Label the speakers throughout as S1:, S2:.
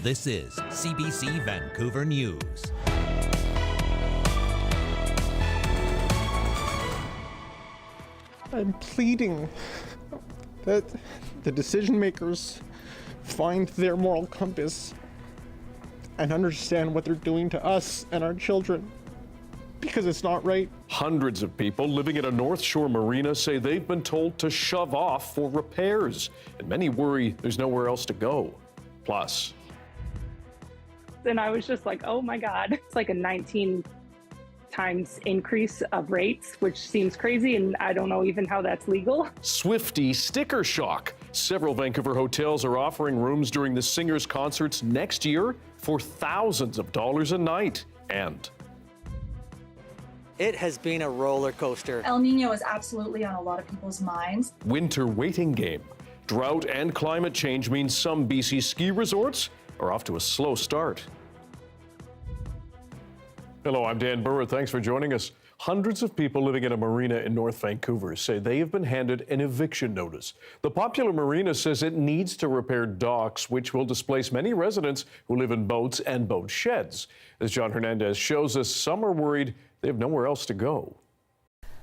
S1: This is CBC Vancouver News.
S2: I'm pleading that the decision makers find their moral compass and understand what they're doing to us and our children, because it's not right.
S3: Hundreds of people living at a North Shore marina say they've been told to shove off for repairs, and many worry there's nowhere else to go. Plus.
S4: And I was just like, oh my God, it's like a 19 times increase of rates, which seems crazy, and I don't know even how that's legal.
S3: Swiftie sticker shock. Several Vancouver hotels are offering rooms during the singers' concerts next year for thousands of dollars a night. And
S5: it has been a roller coaster.
S6: El Nino is absolutely on a lot of people's minds.
S3: Winter waiting game. Drought and climate change means some BC ski resorts are off to a slow start. Hello, I'm Dan Burritt. Thanks for joining us. Hundreds of people living in a marina in North Vancouver say they have been handed an eviction notice. The popular marina says it needs to repair docks, which will displace many residents who live in boats and boat sheds. As John Hernandez shows us, some are worried they have nowhere else to go.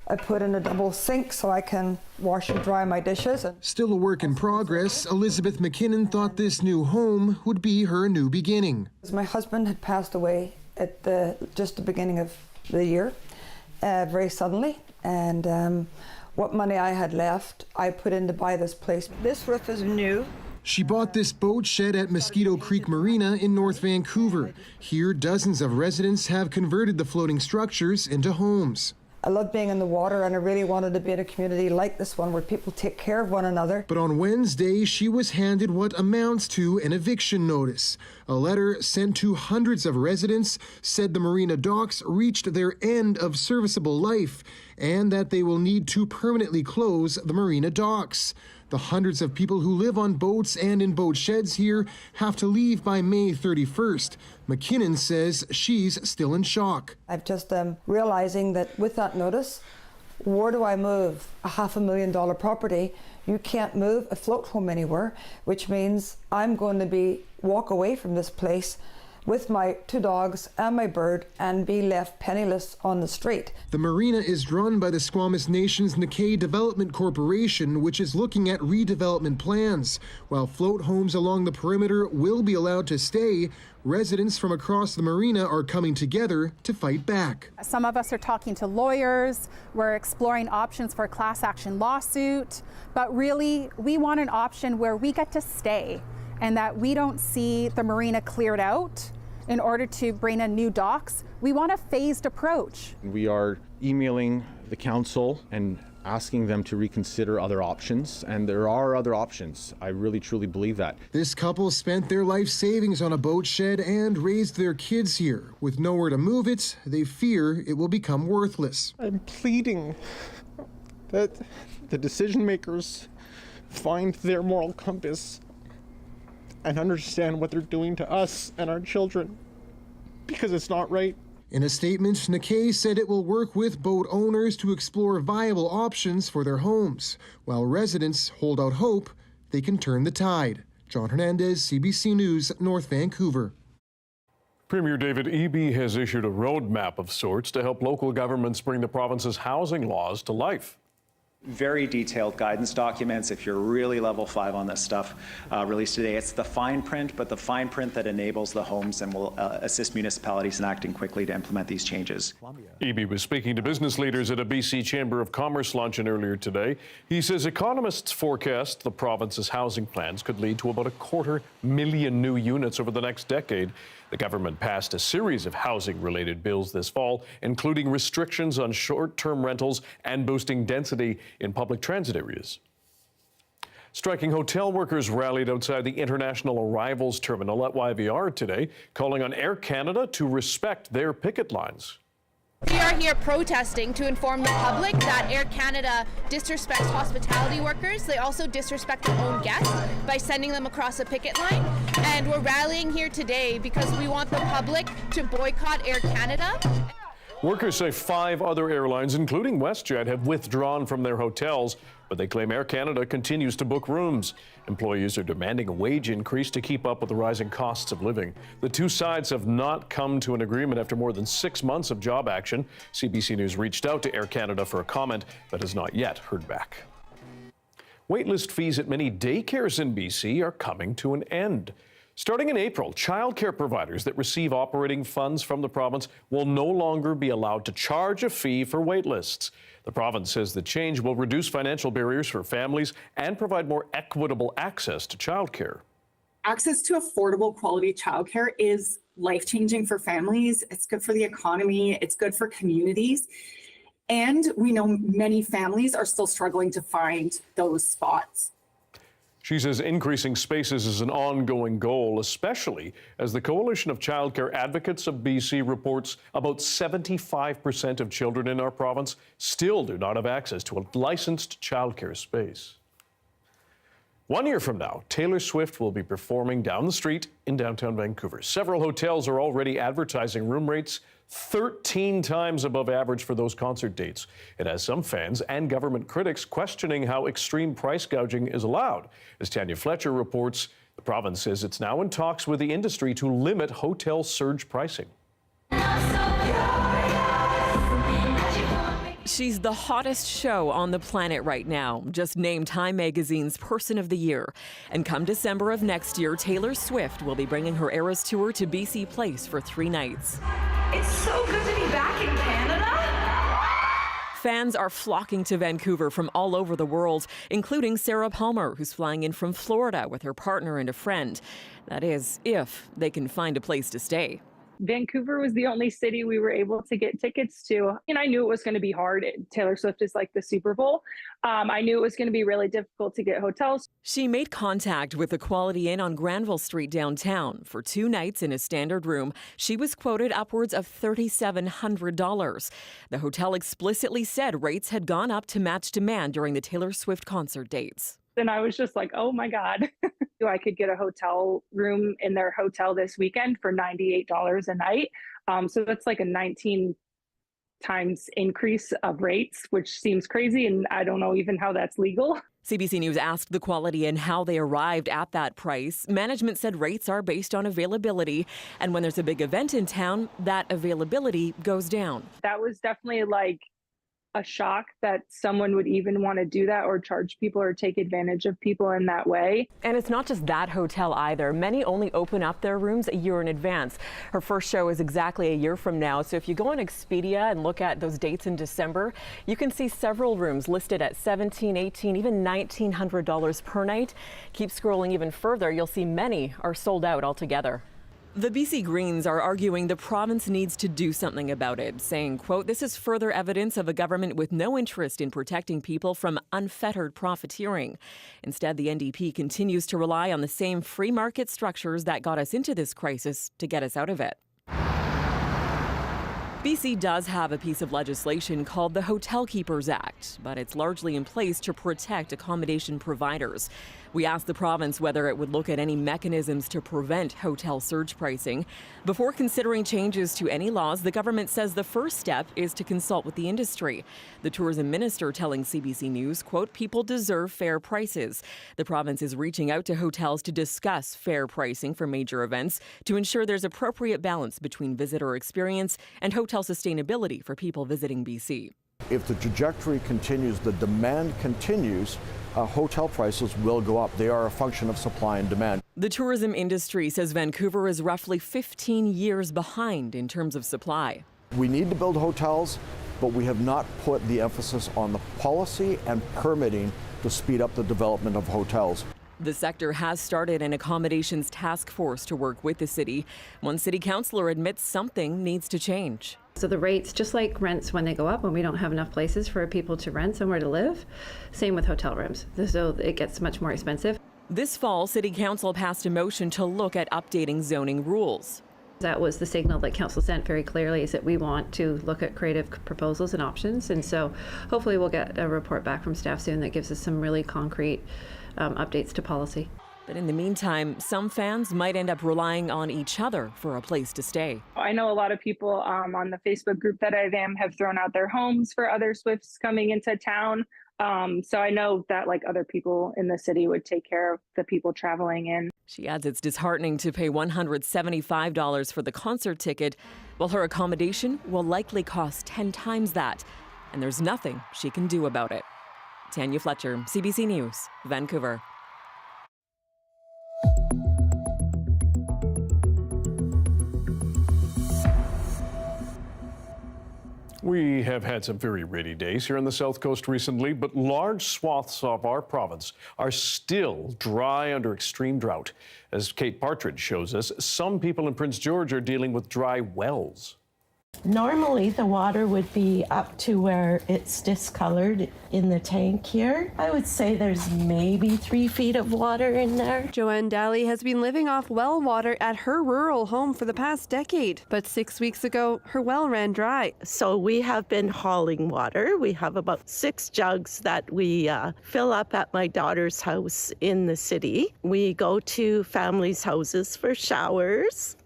S7: I put in a double sink so I can wash and dry my dishes.
S8: Still a work in progress, Elizabeth McKinnon thought this new home would be her new beginning.
S7: My husband had passed away at just the beginning of the year, very suddenly, and what money I had left, I put in to buy this place. This roof is new.
S8: She bought this boat shed at Mosquito Creek Marina in North Vancouver. Here, dozens of residents have converted the floating structures into homes.
S7: I love being in the water, and I really wanted to be in a community like this one where people take care of one another.
S8: But on Wednesday, she was handed what amounts to an eviction notice. A letter sent to hundreds of residents said the marina docks reached their end of serviceable life and that they will need to permanently close the marina docks. The hundreds of people who live on boats and in boat sheds here have to leave by May 31st. McKinnon says she's still in shock.
S7: I've just realizing that with that notice, where do I move a $500,000 property? You can't move a float home anywhere, which means I'm going to walk away from this place with my 2 dogs and my bird and be left penniless on the street.
S8: The marina is run by the Squamish Nation's Nikkei Development Corporation, which is looking at redevelopment plans. While float homes along the perimeter will be allowed to stay, residents from across the marina are coming together to fight back.
S9: Some of us are talking to lawyers, we're exploring options for a class action lawsuit, but really we want an option where we get to stay and that we don't see the marina cleared out in order to bring in new docks. We want a phased approach.
S10: We are emailing the council and asking them to reconsider other options, and there are other options. I really truly believe that.
S8: This couple spent their life savings on a boat shed and raised their kids here. With nowhere to move it, they fear it will become worthless.
S2: I'm pleading that the decision makers find their moral compass and understand what they're doing to us and our children, because it's not right.
S8: In a statement, Nikkei said it will work with boat owners to explore viable options for their homes, while residents hold out hope they can turn the tide. John Hernandez, CBC News, North Vancouver.
S3: Premier David Eby has issued a roadmap of sorts to help local governments bring the province's housing laws to life.
S11: Very detailed guidance documents, if you're really level 5 on this stuff, released today. It's the fine print, but the fine print that enables the homes and will assist municipalities in acting quickly to implement these changes.
S3: Eby was speaking to business leaders at a BC Chamber of Commerce luncheon earlier today. He says economists forecast the province's housing plans could lead to about 250,000 new units over the next decade. The government passed a series of housing-related bills this fall, including restrictions on short-term rentals and boosting density in public transit areas. Striking hotel workers rallied outside the International Arrivals Terminal at YVR today, calling on Air Canada to respect their picket lines.
S12: We are here protesting to inform the public that Air Canada disrespects hospitality workers. They also disrespect their own guests by sending them across a picket line. And we're rallying here today because we want the public to boycott Air Canada.
S3: Workers say 5 other airlines, including WestJet, have withdrawn from their hotels, but they claim Air Canada continues to book rooms. Employees are demanding a wage increase to keep up with the rising costs of living. The two sides have not come to an agreement after more than 6 months of job action. CBC News reached out to Air Canada for a comment, but has not yet heard back. Waitlist fees at many daycares in BC are coming to an end. Starting in April, childcare providers that receive operating funds from the province will no longer be allowed to charge a fee for waitlists. The province says the change will reduce financial barriers for families and provide more equitable access to childcare.
S13: Access to affordable quality childcare is life-changing for families. It's good for the economy. It's good for communities. And we know many families are still struggling to find those spots.
S3: She says increasing spaces is an ongoing goal, especially as the Coalition of Childcare Advocates of BC reports about 75% of children in our province still do not have access to a licensed childcare space. 1 year from now, Taylor Swift will be performing down the street in downtown Vancouver. Several hotels are already advertising room rates 13 times above average for those concert dates. It has some fans and government critics questioning how extreme price gouging is allowed. As Tanya Fletcher reports, the province says it's now in talks with the industry to limit hotel surge pricing.
S14: She's the hottest show on the planet right now, just named Time Magazine's Person of the Year. And come December of next year, Taylor Swift will be bringing her Eras Tour to BC Place for 3 nights.
S15: It's so good to be back in Canada.
S14: Fans are flocking to Vancouver from all over the world, including Sarah Palmer, who's flying in from Florida with her partner and a friend. That is, if they can find a place to stay.
S4: Vancouver was the only city we were able to get tickets to. And I knew it was going to be hard. Taylor Swift is like the Super Bowl. I knew it was going to be really difficult to get hotels.
S14: She made contact with the Quality Inn on Granville Street downtown. For 2 nights in a standard room, she was quoted upwards of $3,700. The hotel explicitly said rates had gone up to match demand during the Taylor Swift concert dates.
S4: And I was just like, oh my God, I could get a hotel room in their hotel this weekend for $98 a night. So that's like a 19 times increase of rates, which seems crazy. And I don't know even how that's legal.
S14: CBC News asked the Quality Inn how they arrived at that price. Management said rates are based on availability. And when there's a big event in town, that availability goes down.
S4: That was definitely like a shock that someone would even want to do that or charge people or take advantage of people in that way.
S14: And it's not just that hotel either. Many only open up their rooms a year in advance. Her first show is exactly a year from now. So if you go on Expedia and look at those dates in December, you can see several rooms listed at $1,700, $1,800, even $1,900 per night. Keep scrolling even further, you'll see many are sold out altogether. The BC Greens are arguing the province needs to do something about it, saying, quote, this is further evidence of a government with no interest in protecting people from unfettered profiteering. Instead, the NDP continues to rely on the same free market structures that got us into this crisis to get us out of it. BC does have a piece of legislation called the Hotel Keepers Act, but it's largely in place to protect accommodation providers. We asked the province whether it would look at any mechanisms to prevent hotel surge pricing. Before considering changes to any laws, the government says the first step is to consult with the industry. The tourism minister telling CBC News, quote, people deserve fair prices. The province is reaching out to hotels to discuss fair pricing for major events to ensure there's appropriate balance between visitor experience and hotel sustainability for people visiting BC.
S16: If the trajectory continues, the demand continues, hotel prices will go up. They are a function of supply and demand.
S14: The tourism industry says Vancouver is roughly 15 years behind in terms of supply.
S16: We need to build hotels, but we have not put the emphasis on the policy and permitting to speed up the development of hotels.
S14: The sector has started an accommodations task force to work with the city. One city councillor admits something needs to change.
S17: So the rates, just like rents when they go up, when we don't have enough places for people to rent somewhere to live, same with hotel rooms. So it gets much more expensive.
S14: This fall, City Council passed a motion to look at updating zoning rules.
S17: That was the signal that Council sent very clearly, is that we want to look at creative proposals and options. And so hopefully we'll get a report back from staff soon that gives us some really concrete updates to policy.
S14: But in the meantime, some fans might end up relying on each other for a place to stay.
S4: I know a lot of people on the Facebook group that I am have thrown out their homes for other Swifts coming into town. So I know that like other people in the city would take care of the people traveling in.
S14: She adds it's disheartening to pay $175 for the concert ticket, while her accommodation will likely cost 10 times that. And there's nothing she can do about it. Tanya Fletcher, CBC News, Vancouver.
S3: We have had some very rainy days here on the South Coast recently, but large swaths of our province are still dry under extreme drought. As Kate Partridge shows us, some people in Prince George are dealing with dry wells.
S18: Normally the water would be up to where it's discolored in the tank here. I would say there's maybe 3 feet of water in there.
S19: Joanne Daly has been living off well water at her rural home for the past decade, but 6 weeks ago her well ran dry.
S18: So we have been hauling water. We have about 6 jugs that we fill up at my daughter's house in the city. We go to families' houses for showers.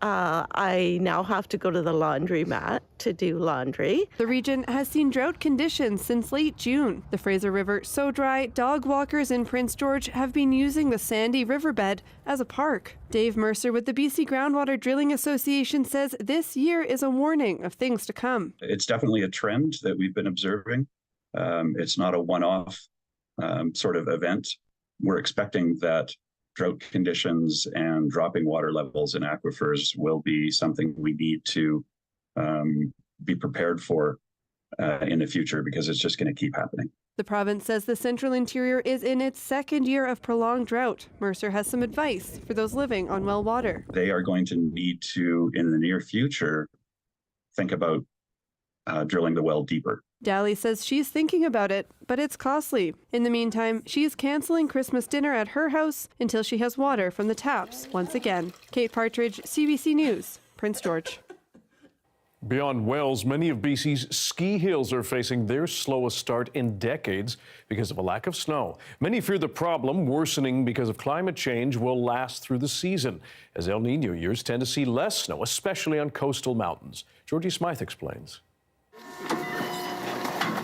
S18: I now have to go to the laundromat to do laundry.
S19: The region has seen drought conditions since late June. The Fraser River so dry, dog walkers in Prince George have been using the sandy riverbed as a park. Dave Mercer with the BC Groundwater Drilling Association says this year is a warning of things to come.
S20: It's definitely a trend that we've been observing. It's not a one-off sort of event. We're expecting that drought conditions and dropping water levels in aquifers will be something we need to be prepared for in the future, because it's just going to keep happening.
S19: The province says the central interior is in its second year of prolonged drought. Mercer has some advice for those living on well water.
S20: They are going to need to, in the near future, think about drilling the well deeper.
S19: Daly says she's thinking about it, but it's costly. In the meantime, she's canceling Christmas dinner at her house until she has water from the taps once again. Kate Partridge, CBC News, Prince George.
S3: Beyond wells, many of BC's ski hills are facing their slowest start in decades because of a lack of snow. Many fear the problem, worsening because of climate change, will last through the season, as El Nino years tend to see less snow, especially on coastal mountains. Georgie Smythe explains.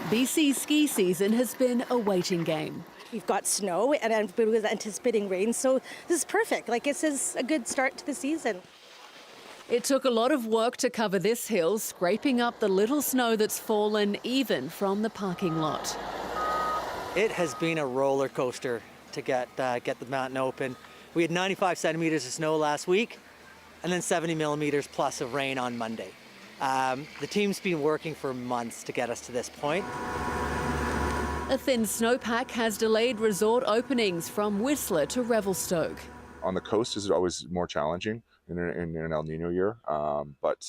S21: BC's ski season has been a waiting game.
S22: We've got snow and everybody was anticipating rain, so this is perfect. Like, this is a good start to the season.
S21: It took a lot of work to cover this hill, scraping up the little snow that's fallen even from the parking lot.
S5: It has been a roller coaster to get the mountain open. We had 95 centimeters of snow last week and then 70 millimeters plus of rain on Monday. The team's been working for months to get us to this point.
S21: A thin snowpack has delayed resort openings from Whistler to Revelstoke.
S23: On the coast is always more challenging in an El Nino year, but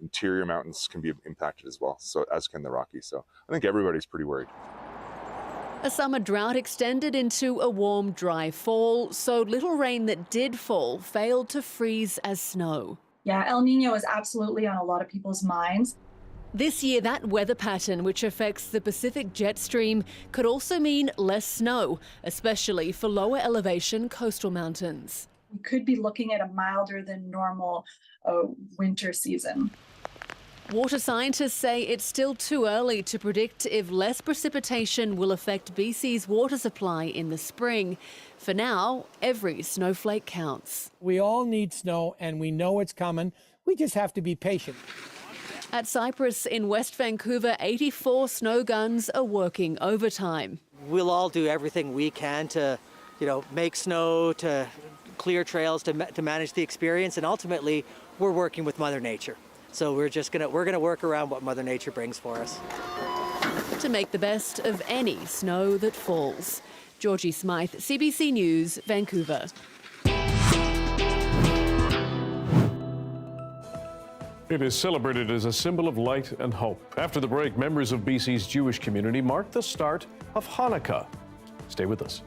S23: interior mountains can be impacted as well, so as can the Rockies. So I think everybody's pretty worried.
S21: A summer drought extended into a warm, dry fall, so little rain that did fall failed to freeze as snow.
S6: Yeah, El Nino is absolutely on a lot of people's minds.
S21: This year, that weather pattern, which affects the Pacific jet stream, could also mean less snow, especially for lower elevation coastal mountains.
S6: We could be looking at a milder than normal winter season.
S21: Water scientists say it's still too early to predict if less precipitation will affect BC's water supply in the spring. For now, every snowflake counts.
S24: We all need snow, and we know it's coming. We just have to be patient.
S21: At Cypress in West Vancouver, 84 snow guns are working overtime.
S5: We'll all do everything we can to, make snow, to clear trails, to manage the experience, and ultimately, we're working with Mother Nature. So we're gonna work around what Mother Nature brings for us.
S21: To make the best of any snow that falls. Georgie Smythe, CBC News, Vancouver.
S3: It is celebrated as a symbol of light and hope. After the break, members of BC's Jewish community marked the start of Hanukkah. Stay with us.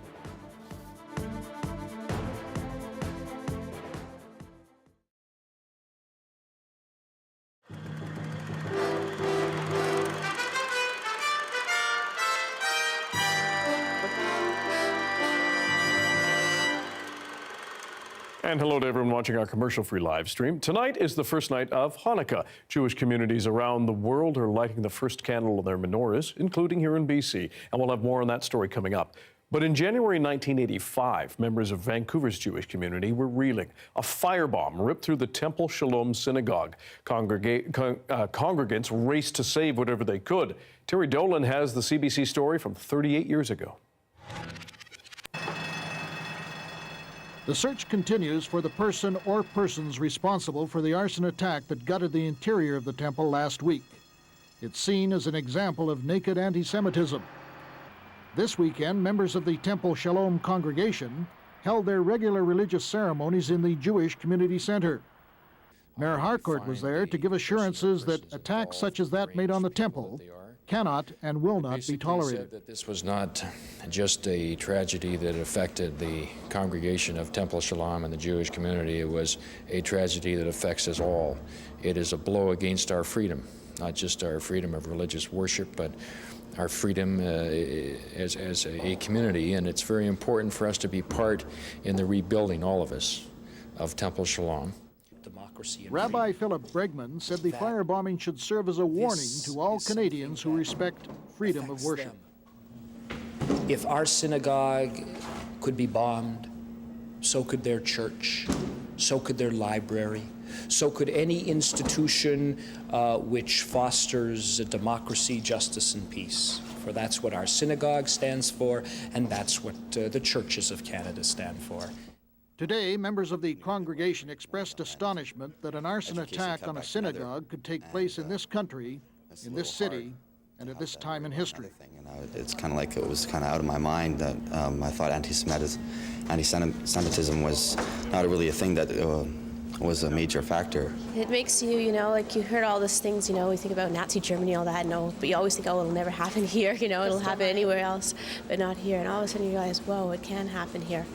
S3: And hello to everyone watching our commercial-free live stream. Tonight is the first night of Hanukkah. Jewish communities around the world are lighting the first candle on their menorahs, including here in BC. And we'll have more on that story coming up. But in January 1985, members of Vancouver's Jewish community were reeling. A firebomb ripped through the Temple Shalom synagogue. Congregants raced to save whatever they could. Terry Dolan has the CBC story from 38 years ago.
S1: The search continues for the person or persons responsible for the arson attack that gutted the interior of the temple last week. It's seen as an example of naked anti-Semitism. This weekend, members of the Temple Shalom congregation held their regular religious ceremonies in the Jewish Community Center. Mayor Harcourt was there to give assurances that attacks such as that made on the temple cannot and will not be tolerated.
S7: Said that this was not just a tragedy that affected the congregation of Temple Shalom and the Jewish community. It was a tragedy that affects us all. It is a blow against our freedom, not just our freedom of religious worship, but our freedom as a community. And it's very important for us to be part in the rebuilding, all of us, of Temple Shalom.
S1: Rabbi Philip Bregman said the firebombing should serve as a warning to all Canadians who respect freedom of worship.
S9: If our synagogue could be bombed, so could their church, so could their library, so could any institution which fosters democracy, justice, and peace. For that's what our synagogue stands for, and that's what the churches of Canada stand for.
S1: Today, members of the congregation expressed astonishment that an arson attack on a synagogue could take place in this country, in this city, and at this time in history.
S10: It's kind of like it was kind of out of my mind that I thought anti-Semitism was not really a thing that was a major factor.
S22: It makes you, like you heard all these things, we think about Nazi Germany, all that, but you always think, oh, it'll never happen here, it'll happen anywhere else, but not here. And all of a sudden you realize, whoa, it can happen here.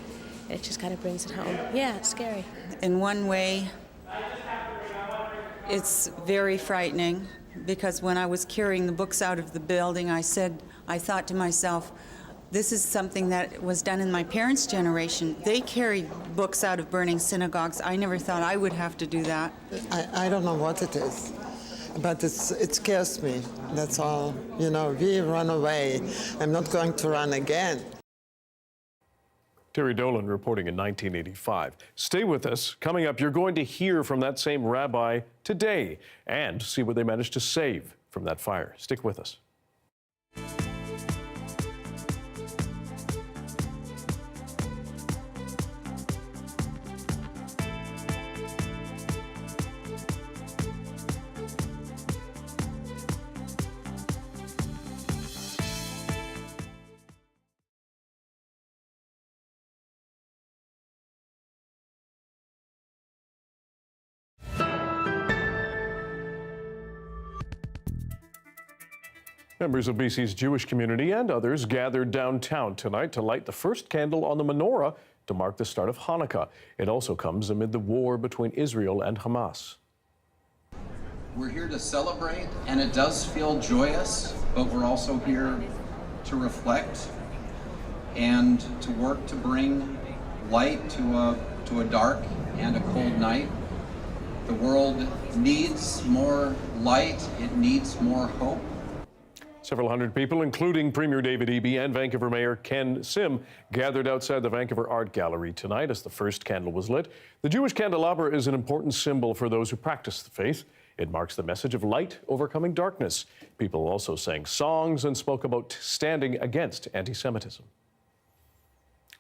S22: It just kind of brings it home. Yeah, it's scary.
S25: In one way, it's very frightening, because when I was carrying the books out of the building, I thought to myself, this is something that was done in my parents' generation. They carried books out of burning synagogues. I never thought I would have to do that.
S26: I don't know what it is, but it scares me. That's all. We run away. I'm not going to run again.
S3: Terry Dolan reporting in 1985. Stay with us. Coming up, you're going to hear from that same rabbi today and see what they managed to save from that fire. Stick with us. Members of BC's Jewish community and others gathered downtown tonight to light the first candle on the menorah to mark the start of Hanukkah. It also comes amid the war between Israel and Hamas.
S27: We're here to celebrate, and it does feel joyous, but we're also here to reflect and to work to bring light to a dark and a cold night. The world needs more light, it needs more hope.
S3: Several hundred people, including Premier David Eby and Vancouver Mayor Ken Sim, gathered outside the Vancouver Art Gallery tonight as the first candle was lit. The Jewish candelabra is an important symbol for those who practice the faith. It marks the message of light overcoming darkness. People also sang songs and spoke about standing against anti-Semitism.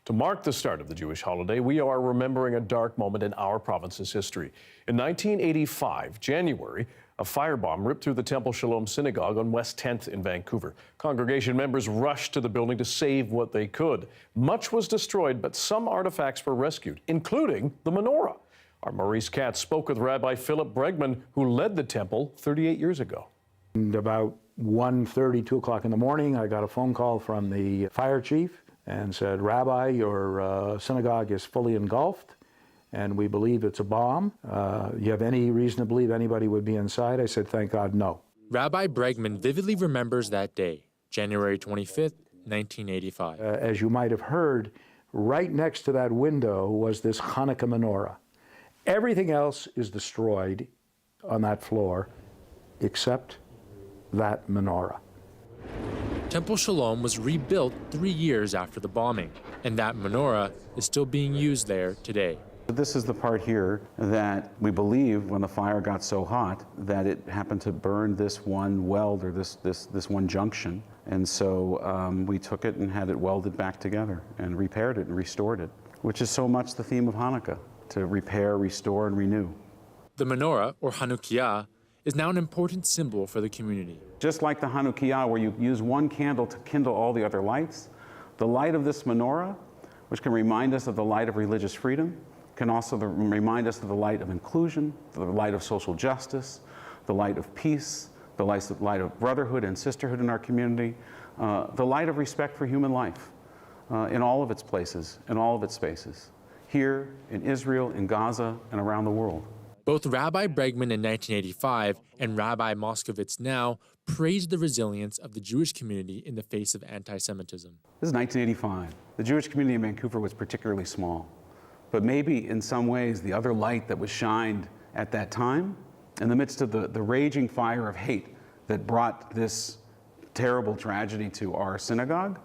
S3: To mark the start of the Jewish holiday, we are remembering a dark moment in our province's history. In 1985, January, a firebomb ripped through the Temple Shalom synagogue on West 10th in Vancouver. Congregation members rushed to the building to save what they could. Much was destroyed, but some artifacts were rescued, including the menorah. Our Maurice Katz spoke with Rabbi Philip Bregman, who led the temple 38 years ago.
S28: And about 1:30, 2 o'clock in the morning, I got a phone call from the fire chief and said, Rabbi, your synagogue is fully engulfed, and we believe it's a bomb. You have any reason to believe anybody would be inside? I said, thank God, no.
S29: Rabbi Bregman vividly remembers that day, January 25th, 1985.
S28: As you might have heard, right next to that window was this Hanukkah menorah. Everything else is destroyed on that floor except that menorah.
S2: Temple Shalom was rebuilt 3 years after the bombing, and that menorah is still being used there today.
S4: This is the part here that we believe when the fire got so hot that it happened to burn this one weld or this one junction. And so we took it and had it welded back together and repaired it and restored it, which is so much the theme of Hanukkah, to repair, restore, and renew.
S2: The menorah, or Hanukkah, is now an important symbol for the community.
S4: Just like the Hanukkah, where you use one candle to kindle all the other lights, the light of this menorah, which can remind us of the light of religious freedom, can also remind us of the light of inclusion, the light of social justice, the light of peace, the light of brotherhood and sisterhood in our community, the light of respect for human life in all of its places, in all of its spaces, here in Israel, in Gaza, and around the world.
S2: Both Rabbi Bregman in 1985 and Rabbi Moskovitz now praised the resilience of the Jewish community in the face of anti-Semitism.
S4: This is 1985. The Jewish community in Vancouver was particularly small. But maybe in some ways the other light that was shined at that time, in the midst of the raging fire of hate that brought this terrible tragedy to our synagogue,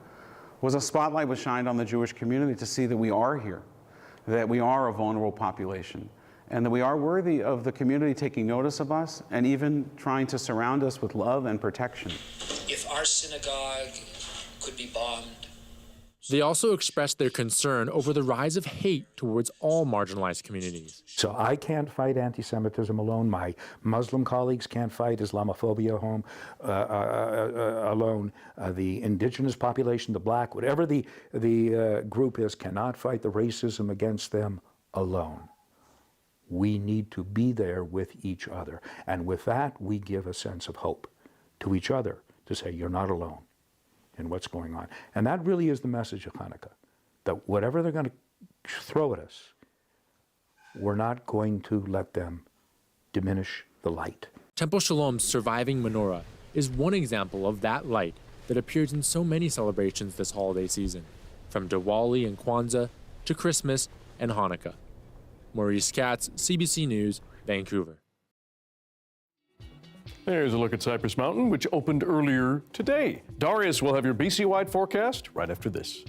S4: was a spotlight was shined on the Jewish community to see that we are here, that we are a vulnerable population, and that we are worthy of the community taking notice of us and even trying to surround us with love and protection.
S9: If our synagogue could be bombed.
S2: They also expressed their concern over the rise of hate towards all marginalized communities.
S28: So I can't fight anti-Semitism alone. My Muslim colleagues can't fight Islamophobia alone. The indigenous population, the black, whatever the group is, cannot fight the racism against them alone. We need to be there with each other. And with that, we give a sense of hope to each other to say, you're not alone in what's going on. And that really is the message of Hanukkah, that whatever they're going to throw at us, we're not going to let them diminish the light.
S2: Temple Shalom's surviving menorah is one example of that light that appears in so many celebrations this holiday season, from Diwali and Kwanzaa to Christmas and Hanukkah. Maurice Katz, CBC News, Vancouver.
S3: There's a look at Cypress Mountain, which opened earlier today. Darius will have your BC-wide forecast right after this.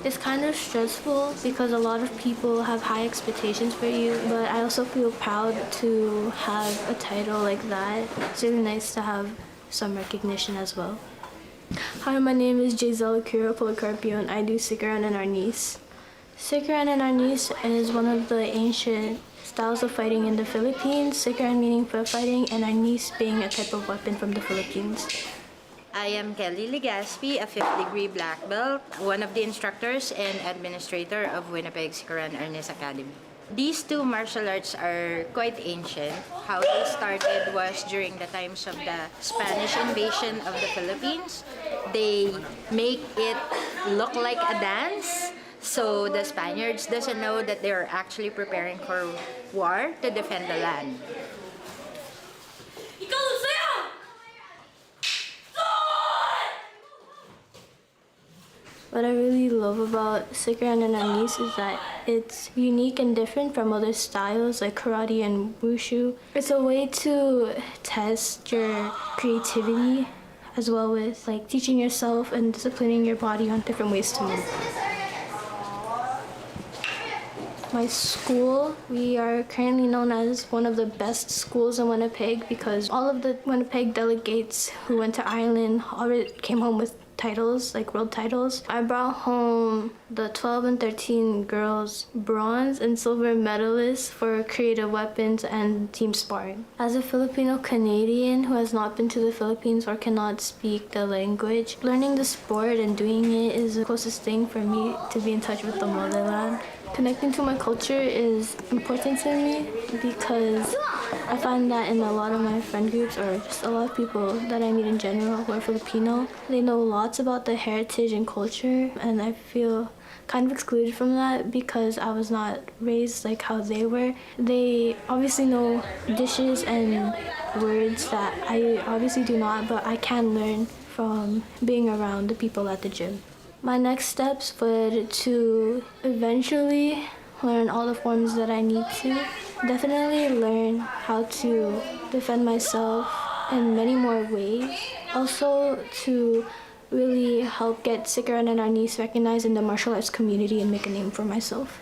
S8: It's kind of stressful because a lot of people have high expectations for you, but I also feel proud to have a title like that. It's really nice to have some recognition as well. Hi, my name is Giselle Akira Policarpio, and I do Sikaran and Arnis. Sikaran and Arnis is one of the ancient styles of fighting in the Philippines, Sikaran meaning foot fighting, and Arnis being a type of weapon from the Philippines.
S11: I am Kelly Legaspi, a 5th degree black belt, one of the instructors and administrator of Winnipeg Sikaran Arnis Academy. These two martial arts are quite ancient. How they started was during the times of the Spanish invasion of the Philippines. They make it look like a dance, so the Spaniards doesn't know that they are actually preparing for war to defend the land.
S8: What I really love about Sikaran and Arnis is that it's unique and different from other styles like karate and wushu. It's a way to test your creativity as well as like teaching yourself and disciplining your body on different ways to move. My school, we are currently known as one of the best schools in Winnipeg because all of the Winnipeg delegates who went to Ireland already came home with titles, like world titles. I brought home the 12 and 13 girls bronze and silver medalists for creative weapons and team sparring. As a Filipino Canadian who has not been to the Philippines or cannot speak the language, learning the sport and doing it is the closest thing for me to be in touch with the motherland. Connecting to my culture is important to me because I find that in a lot of my friend groups or just a lot of people that I meet in general who are Filipino, they know lots about the heritage and culture, and I feel kind of excluded from that because I was not raised like how they were. They obviously know dishes and words that I obviously do not, but I can learn from being around the people at the gym. My next steps would to eventually learn all the forms that I need to. Definitely learn how to defend myself in many more ways. Also to really help get Sicaran and Arnis recognized in the martial arts community and make a name for myself.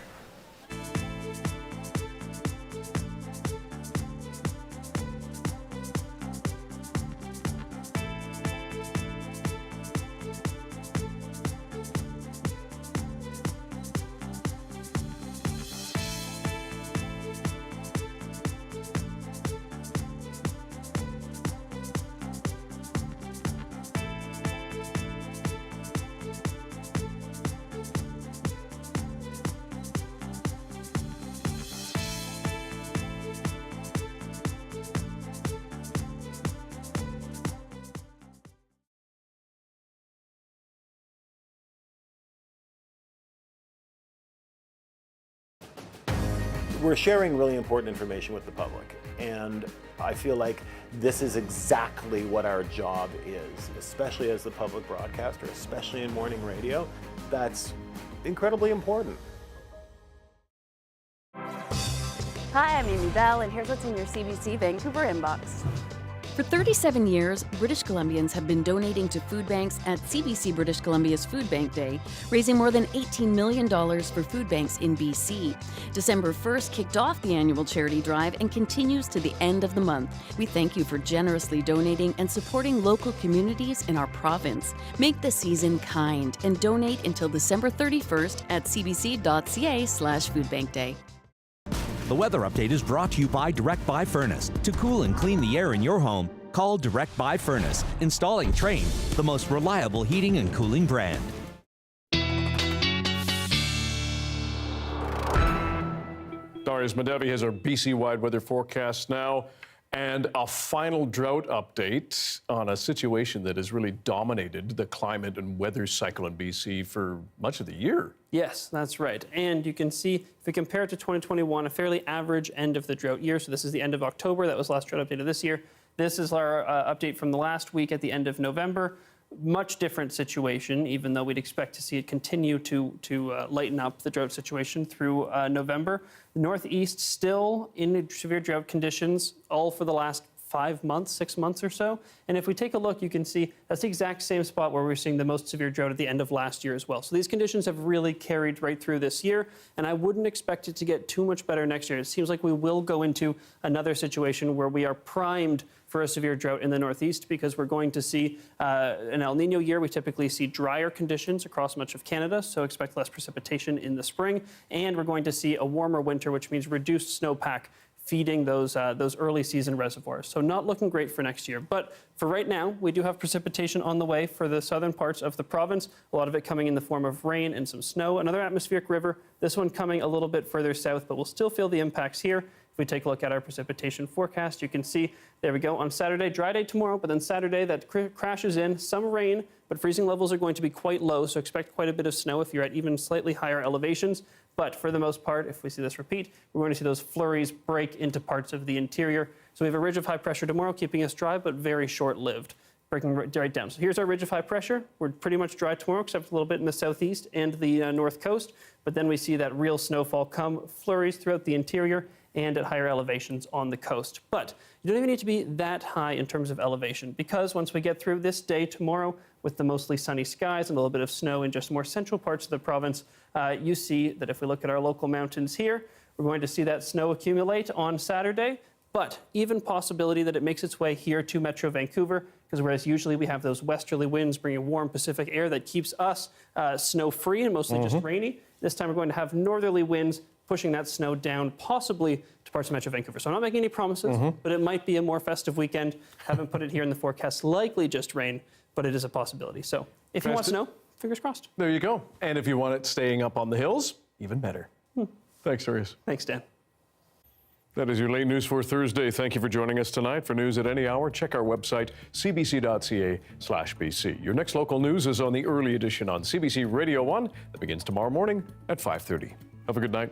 S12: We're sharing really important information with the public, and I feel like this is exactly what our job is, especially as the public broadcaster, especially in morning radio. That's incredibly important.
S13: Hi, I'm Amy Bell, and here's what's in your CBC Vancouver inbox.
S14: For 37 years, British Columbians have been donating to food banks at CBC British Columbia's Food Bank Day, raising more than $18 million for food banks in BC. December 1st kicked off the annual charity drive and continues to the end of the month. We thank you for generously donating and supporting local communities in our province. Make the season kind and donate until December 31st at cbc.ca/foodbankday.
S15: The weather update is brought to you by Direct Buy Furnace. To cool and clean the air in your home, call Direct Buy Furnace. Installing Trane, the most reliable heating and cooling brand.
S3: Darius Madevi has our BC-wide weather forecast now. And a final drought update on a situation that has really dominated the climate and weather cycle in BC for much of the year.
S16: Yes, that's right. And you can see, if we compare it to 2021, a fairly average end of the drought year. So this is the end of October. That was the last drought update of this year. This is our update from the last week at the end of November. Much different situation, even though we'd expect to see it continue to lighten up the drought situation through November. The Northeast still in severe drought conditions, all for the last 5 months, 6 months or so. And if we take a look, you can see that's the exact same spot where we're seeing the most severe drought at the end of last year as well. So these conditions have really carried right through this year, and I wouldn't expect it to get too much better next year. It seems like we will go into another situation where we are primed for a severe drought in the Northeast because we're going to see an El Nino year. We typically see drier conditions across much of Canada, so expect less precipitation in the spring. And we're going to see a warmer winter, which means reduced snowpack feeding those early season reservoirs. So not looking great for next year. But for right now, we do have precipitation on the way for the southern parts of the province, a lot of it coming in the form of rain and some snow. Another atmospheric river, this one coming a little bit further south, but we'll still feel the impacts here. If we take a look at our precipitation forecast, you can see, there we go, on Saturday, dry day tomorrow, but then Saturday that crashes in, some rain, but freezing levels are going to be quite low, so expect quite a bit of snow if you're at even slightly higher elevations. But for the most part, if we see this repeat, we're going to see those flurries break into parts of the interior. So we have a ridge of high pressure tomorrow, keeping us dry, but very short-lived, breaking right down. So here's our ridge of high pressure. We're pretty much dry tomorrow, except a little bit in the southeast and the north coast. But then we see that real snowfall come, flurries throughout the interior and at higher elevations on the coast. But you don't even need to be that high in terms of elevation, because once we get through this day tomorrow with the mostly sunny skies and a little bit of snow in just more central parts of the province, you see that if we look at our local mountains here, we're going to see that snow accumulate on Saturday, but even possibility that it makes its way here to Metro Vancouver, because whereas usually we have those westerly winds bringing warm Pacific air that keeps us snow-free and mostly just rainy, this time we're going to have northerly winds pushing that snow down, possibly to parts of Metro Vancouver. So I'm not making any promises, but it might be a more festive weekend. Haven't put it here in the forecast. Likely just rain, but it is a possibility. So if you want snow, fingers crossed.
S3: There you go. And if you want it staying up on the hills, even better. Thanks, Darius.
S16: Thanks, Dan.
S3: That is your late news for Thursday. Thank you for joining us tonight. For news at any hour, check our website, cbc.ca/BC. Your next local news is on the early edition on CBC Radio 1 that begins tomorrow morning at 5:30. Have a good night.